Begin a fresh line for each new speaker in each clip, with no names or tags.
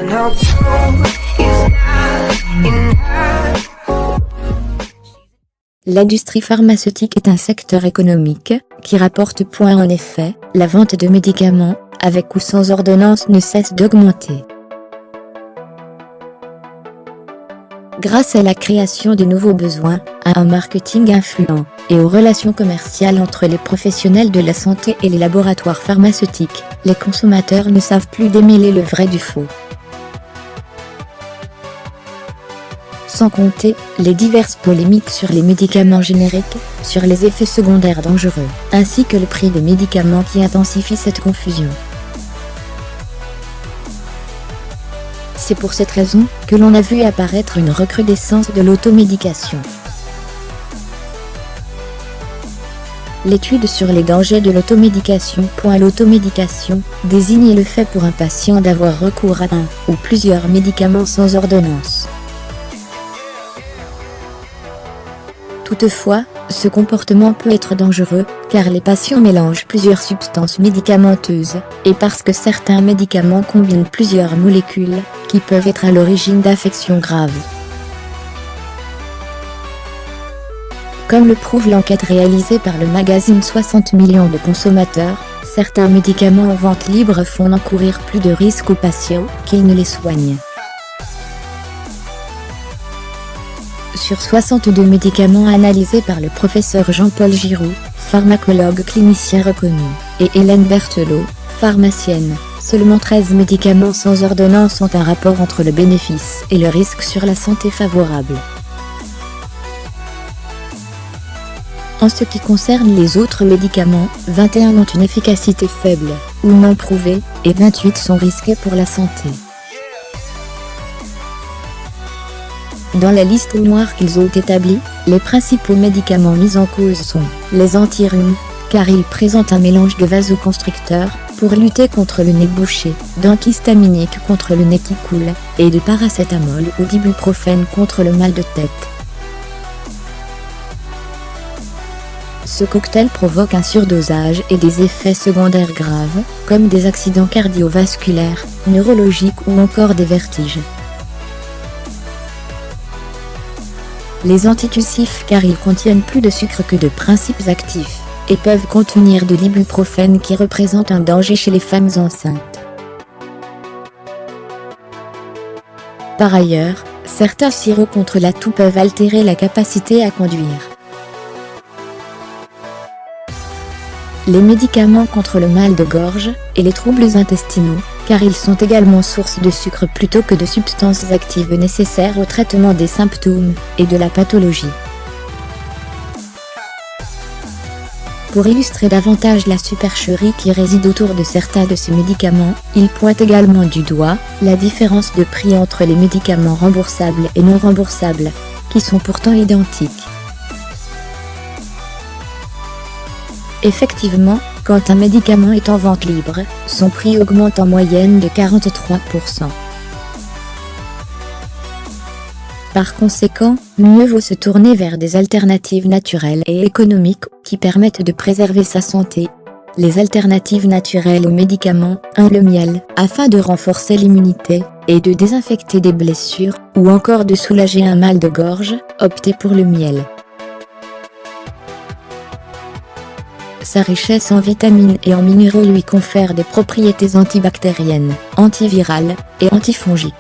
no proof is not enough.
L'industrie pharmaceutique est un secteur économique qui rapporte point. En effet, la vente de médicaments, avec ou sans ordonnance, ne cesse d'augmenter. Grâce à la création de nouveaux besoins, à un marketing influent, et aux relations commerciales entre les professionnels de la santé et les laboratoires pharmaceutiques, les consommateurs ne savent plus démêler le vrai du faux. Sans compter les diverses polémiques sur les médicaments génériques, sur les effets secondaires dangereux, ainsi que le prix des médicaments qui intensifie cette confusion. C'est pour cette raison que l'on a vu apparaître une recrudescence de l'automédication. L'étude sur les dangers de l'automédication. L'automédication désigne le fait pour un patient d'avoir recours à un ou plusieurs médicaments sans ordonnance. Toutefois, ce comportement peut être dangereux, car les patients mélangent plusieurs substances médicamenteuses, et parce que certains médicaments combinent plusieurs molécules, qui peuvent être à l'origine d'affections graves. Comme le prouve l'enquête réalisée par le magazine 60 millions de consommateurs, certains médicaments en vente libre font encourir plus de risques aux patients qu'ils ne les soignent. Sur 62 médicaments analysés par le professeur Jean-Paul Giroux, pharmacologue clinicien reconnu, et Hélène Berthelot, pharmacienne, seulement 13 médicaments sans ordonnance ont un rapport entre le bénéfice et le risque sur la santé favorable. En ce qui concerne les autres médicaments, 21 ont une efficacité faible, ou non prouvée, et 28 sont risqués pour la santé. Dans la liste noire qu'ils ont établie, les principaux médicaments mis en cause sont les antirhumes, car ils présentent un mélange de vasoconstricteurs pour lutter contre le nez bouché, d'antihistaminiques contre le nez qui coule, et de paracétamol ou d'ibuprofène contre le mal de tête. Ce cocktail provoque un surdosage et des effets secondaires graves, comme des accidents cardiovasculaires, neurologiques ou encore des vertiges. Les antitussifs, car ils contiennent plus de sucre que de principes actifs, et peuvent contenir de l'ibuprofène qui représente un danger chez les femmes enceintes. Par ailleurs, certains sirops contre la toux peuvent altérer la capacité à conduire. Les médicaments contre le mal de gorge et les troubles intestinaux, car ils sont également source de sucre plutôt que de substances actives nécessaires au traitement des symptômes et de la pathologie. Pour illustrer davantage la supercherie qui réside autour de certains de ces médicaments, il pointe également du doigt la différence de prix entre les médicaments remboursables et non remboursables, qui sont pourtant identiques. Effectivement, quand un médicament est en vente libre, son prix augmente en moyenne de 43%. Par conséquent, mieux vaut se tourner vers des alternatives naturelles et économiques qui permettent de préserver sa santé. Les alternatives naturelles aux médicaments, le miel, afin de renforcer l'immunité et de désinfecter des blessures, ou encore de soulager un mal de gorge, optez pour le miel. Sa richesse en vitamines et en minéraux lui confère des propriétés antibactériennes, antivirales et antifongiques.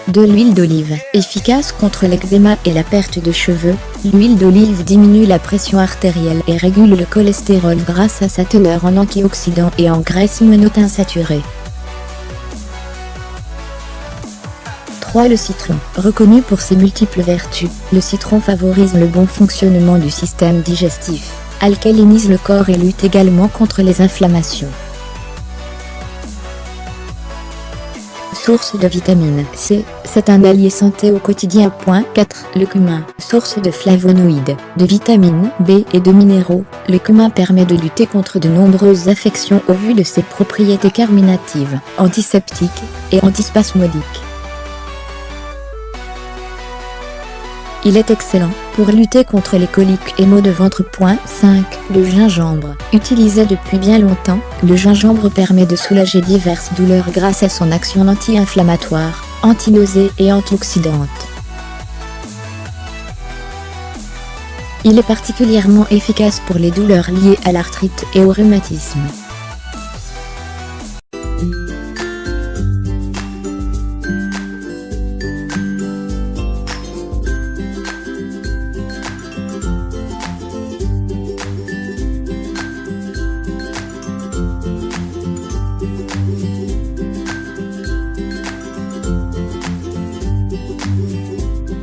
De l'huile d'olive, efficace contre l'eczéma et la perte de cheveux, l'huile d'olive diminue la pression artérielle et régule le cholestérol grâce à sa teneur en antioxydants et en graisses monoinsaturées. 3. Le citron. Reconnu pour ses multiples vertus, le citron favorise le bon fonctionnement du système digestif, alcalinise le corps et lutte également contre les inflammations. Source de vitamine C, c'est un allié santé au quotidien. 4. Le cumin. Source de flavonoïdes, de vitamines B et de minéraux, le cumin permet de lutter contre de nombreuses affections au vu de ses propriétés carminatives, antiseptiques et antispasmodiques. Il est excellent pour lutter contre les coliques et maux de ventre. 5. Le gingembre. Utilisé depuis bien longtemps, le gingembre permet de soulager diverses douleurs grâce à son action anti-inflammatoire, anti-nausée et antioxydante. Il est particulièrement efficace pour les douleurs liées à l'arthrite et au rhumatisme.